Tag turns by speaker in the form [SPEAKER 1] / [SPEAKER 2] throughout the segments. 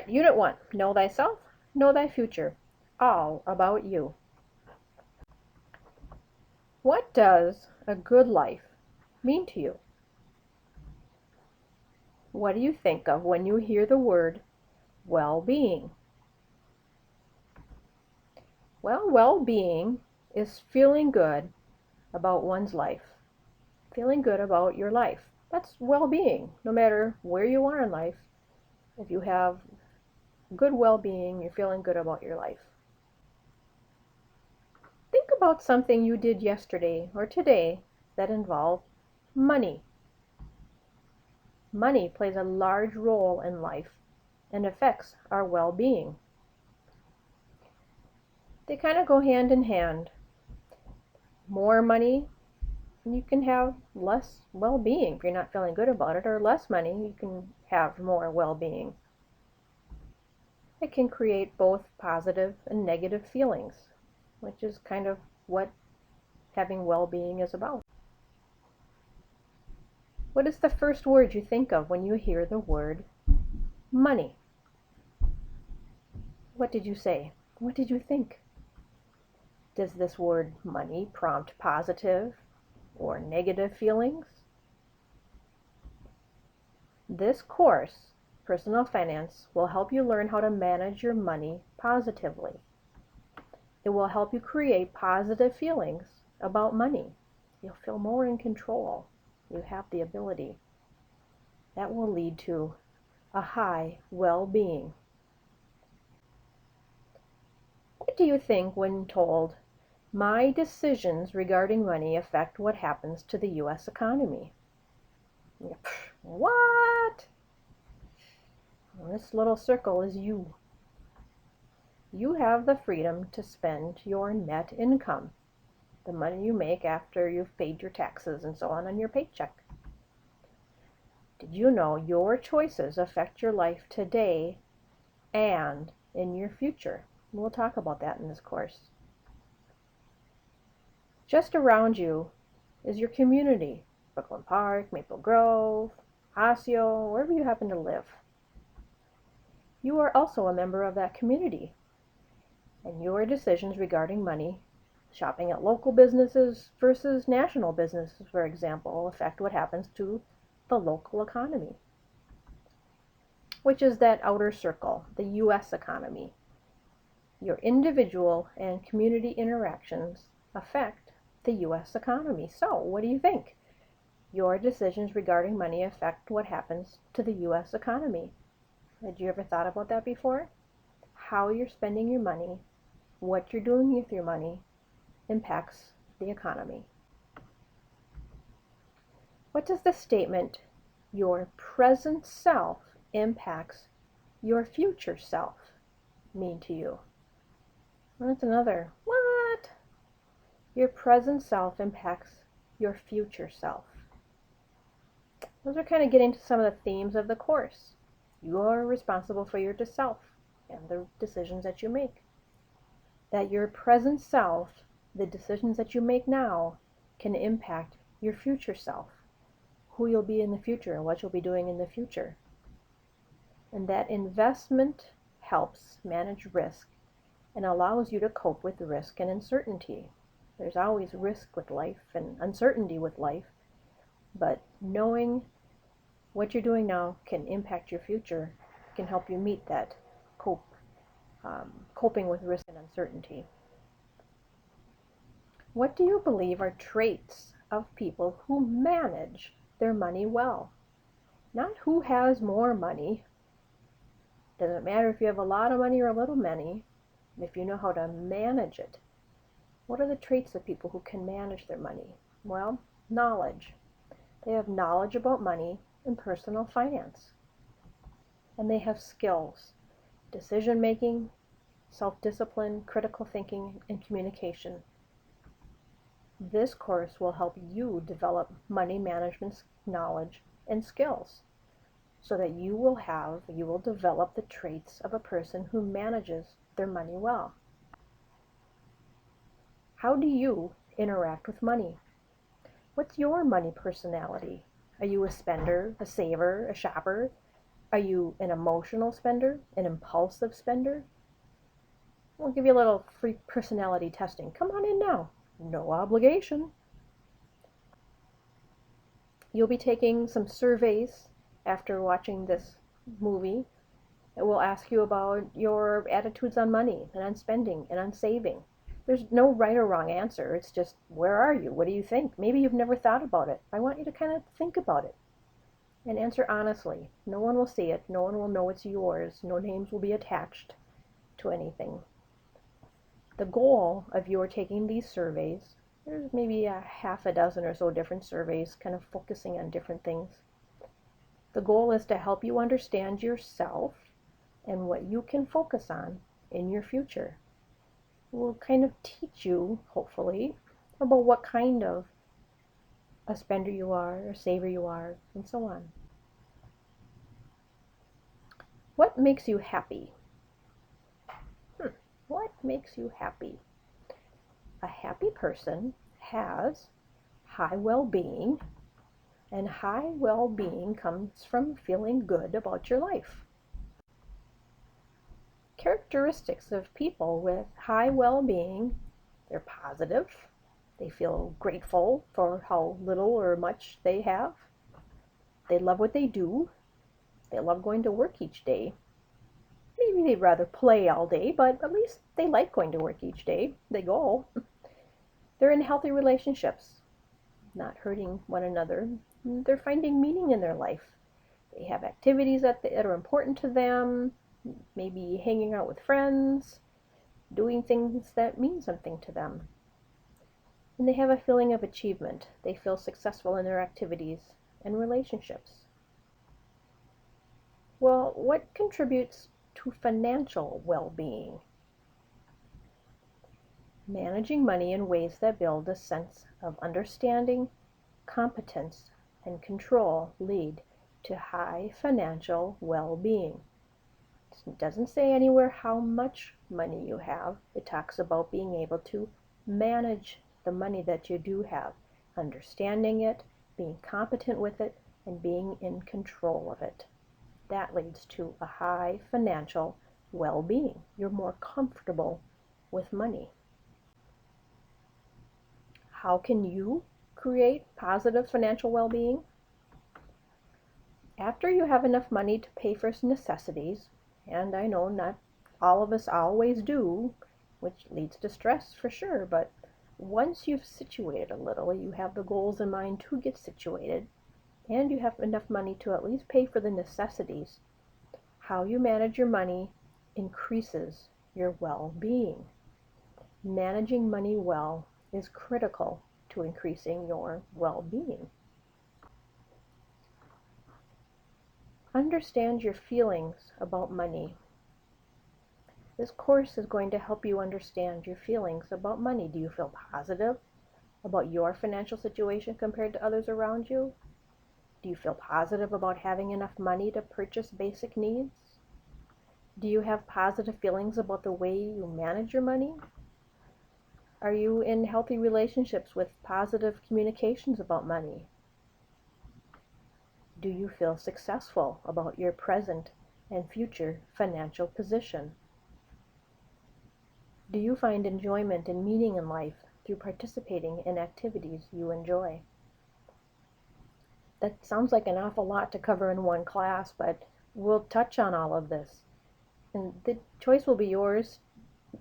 [SPEAKER 1] Unit 1, Know Thyself, Know Thy Future, all about you. What does a good life mean to you? What do you think of when you hear the word well-being? Well, well-being is feeling good about one's life, feeling good about your life. That's well-being, no matter where you are in life. If you have good well-being, you're feeling good about your life. Think about something you did yesterday or today that involved money. Money plays a large role in life and affects our well-being. They kind of go hand in hand. More money, you can have less well-being if you're not feeling good about it, or less money, you can have more well-being. It can create both positive and negative feelings, which is kind of what having well-being is about. What is the first word you think of when you hear the word money? What did you say? What did you think? Does this word money prompt positive or negative feelings? This course, Personal Finance, will help you learn how to manage your money positively. It will help you create positive feelings about money. You'll feel more in control. You have the ability. That will lead to a high well-being. What do you think when told, "My decisions regarding money affect what happens to the U.S. economy"? What? Well, this little circle is you. You have the freedom to spend your net income, the money you make after you've paid your taxes and so on your paycheck. Did you know your choices affect your life today and in your future? We'll talk about that in this course. Just around you is your community, Brooklyn Park, Maple Grove, Osseo, wherever you happen to live. You are also a member of that community, and your decisions regarding money, shopping at local businesses versus national businesses, for example, affect what happens to the local economy, which is that outer circle, the U.S. economy. Your individual and community interactions affect the U.S. economy. So, what do you think? Your decisions regarding money affect what happens to the U.S. economy. Had you ever thought about that before? How you're spending your money, what you're doing with your money, impacts the economy. What does the statement, "your present self impacts your future self," mean to you? Well, that's another, what? Your present self impacts your future self. Those are kind of getting to some of the themes of the course. You are responsible for your self and the decisions that you make. That your present self, the decisions that you make now, can impact your future self, who you'll be in the future and what you'll be doing in the future. And that investment helps manage risk and allows you to cope with risk and uncertainty. There's always risk with life and uncertainty with life, but knowing what you're doing now can impact your future, can help you meet that coping with risk and uncertainty. What do you believe are traits of people who manage their money well? Not who has more money. Doesn't matter if you have a lot of money or a little money, if you know how to manage it. What are the traits of people who can manage their money? Well, knowledge. They have knowledge about money and personal finance. And they have skills, decision making, self-discipline, critical thinking, and communication. This course will help you develop money management knowledge and skills so that you will develop the traits of a person who manages their money well. How do you interact with money? What's your money personality? Are you a spender, a saver, a shopper? Are you an emotional spender, an impulsive spender? We'll give you a little free personality testing. Come on in now. No obligation. You'll be taking some surveys after watching this movie. It will ask you about your attitudes on money and on spending and on saving. There's no right or wrong answer. It's just, where are you? What do you think? Maybe you've never thought about it. I want you to kind of think about it and answer honestly. No one will see it. No one will know it's yours. No names will be attached to anything. The goal of your taking these surveys, there's maybe a half a dozen or so different surveys kind of focusing on different things. The goal is to help you understand yourself and what you can focus on in your future. We'll kind of teach you, hopefully, about what kind of a spender you are, or saver you are, and so on. What makes you happy? What makes you happy? A happy person has high well-being, and high well-being comes from feeling good about your life. Characteristics of people with high well-being: they're positive, they feel grateful for how little or much they have, they love what they do, they love going to work each day. Maybe they'd rather play all day, but at least they like going to work each day. They go. They're in healthy relationships, not hurting one another. They're finding meaning in their life. They have activities that are important to them, maybe hanging out with friends, doing things that mean something to them. And they have a feeling of achievement. They feel successful in their activities and relationships. Well, what contributes to financial well-being? Managing money in ways that build a sense of understanding, competence, and control lead to high financial well-being. It doesn't say anywhere how much money you have. It talks about being able to manage the money that you do have, understanding it, being competent with it, and being in control of it. That leads to a high financial well-being. You're more comfortable with money. How can you create positive financial well-being? After you have enough money to pay for necessities, and I know not all of us always do, which leads to stress for sure, but once you've situated a little, you have the goals in mind to get situated, and you have enough money to at least pay for the necessities, how you manage your money increases your well-being. Managing money well is critical to increasing your well-being. Understand your feelings about money. This course is going to help you understand your feelings about money. Do you feel positive about your financial situation compared to others around you? Do you feel positive about having enough money to purchase basic needs? Do you have positive feelings about the way you manage your money? Are you in healthy relationships with positive communications about money? Do you feel successful about your present and future financial position? Do you find enjoyment and meaning in life through participating in activities you enjoy? That sounds like an awful lot to cover in one class, but we'll touch on all of this. And the choice will be yours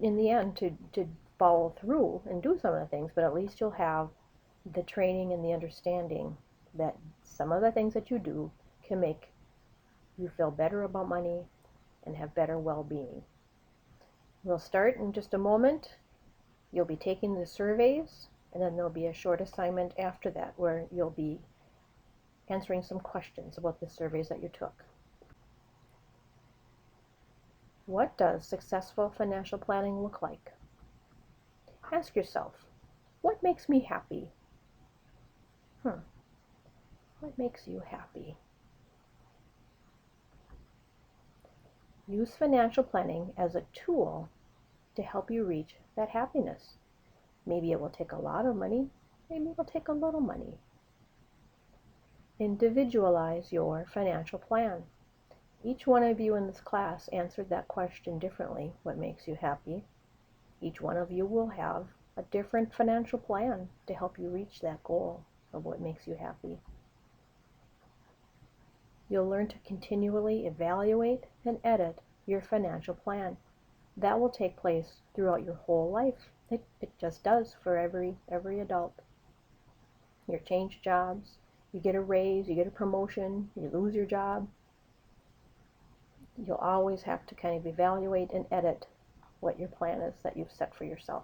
[SPEAKER 1] in the end to follow through and do some of the things, but at least you'll have the training and the understanding that some of the things that you do can make you feel better about money and have better well-being. We'll start in just a moment. You'll be taking the surveys, and then there'll be a short assignment after that where you'll be answering some questions about the surveys that you took. What does successful financial planning look like? Ask yourself, what makes me happy? What makes you happy? Use financial planning as a tool to help you reach that happiness. Maybe it will take a lot of money, maybe it will take a little money. Individualize your financial plan. Each one of you in this class answered that question differently. What makes you happy? Each one of you will have a different financial plan to help you reach that goal of what makes you happy. You'll learn to continually evaluate and edit your financial plan. That will take place throughout your whole life. It just does for every adult. You change jobs, you get a raise, you get a promotion, you lose your job. You'll always have to kind of evaluate and edit what your plan is that you've set for yourself.